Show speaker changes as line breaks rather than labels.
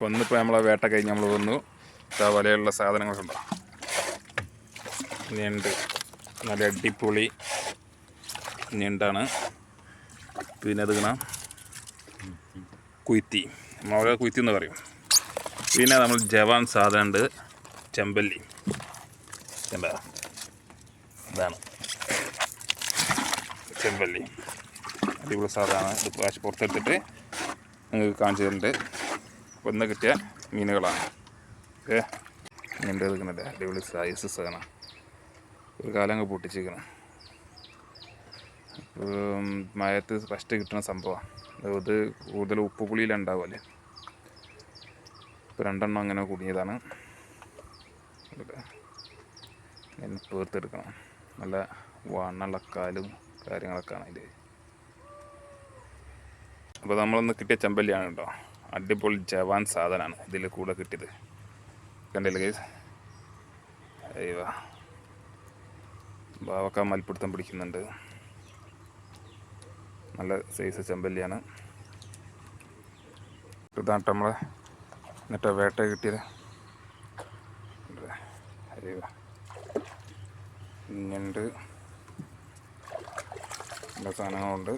ഒന്നിപ്പോൾ നമ്മളെ വേട്ട കഴിഞ്ഞ് നമ്മൾ വന്നു. വലയുള്ള സാധനങ്ങളുണ്ടോ, ഞണ്ട്, നല്ല അടിപൊളി ഞണ്ടാണ്. പിന്നെ അത് കാണാം കുയ്ത്തി, നമ്മളെ കുയ്ത്തി എന്ന് പറയും. പിന്നെ നമ്മൾ ജവാൻ സാധനമുണ്ട്, ചെമ്പല്ലി. ഇതാണ് ചെമ്പല്ലി, അടിപൊളി സാധനമാണ്. ഇത് പ്രാവശ്യം പുറത്തെടുത്തിട്ട് നിങ്ങൾക്ക് കാണിച്ചു തരുന്നുണ്ട്. ഒന്ന് കിട്ടിയ മീനുകളാണ്. ഓക്കെ, ഞണ്ട് എടുക്കുന്നില്ല, അടിപൊളി സൈസ് സാധനം. ഒരു കാലം അങ്ങ് പൊട്ടിച്ചിരിക്കണം. മഴയത്ത് ഫസ്റ്റ് കിട്ടുന്ന സംഭവമാണ് ഇത്. കൂടുതൽ ഉപ്പ് പുളിയിലുണ്ടാവുമല്ലേ. ഇപ്പോൾ 2 എണ്ണം അങ്ങനെ കുടുങ്ങിയതാണ്. പേർത്തെടുക്കണം. നല്ല വണ്ണുള്ള കാലും കാര്യങ്ങളൊക്കെയാണ് ഇതിൽ. അപ്പോൾ നമ്മളൊന്ന് കിട്ടിയ ചെമ്പല്ലിയാണ് കേട്ടോ. അടിപൊളി ജവാൻ സാധനമാണ് ഇതിൽ കൂടെ കിട്ടിയത്. കണ്ടില്ലേ ഗൈസ്? അയ്യോ, ബാവക്ക മൽപ്പിടുത്തം പിടിക്കുന്നുണ്ട്. നല്ല സൈസ് ചെമ്പല്ലിയാണ്. ഇതാണ് നമ്മളെ എന്നിട്ട് വേട്ട കിട്ടിയത്. അയ്യോ, ഞണ്ട് എല്ലാ സാധനങ്ങളുണ്ട്.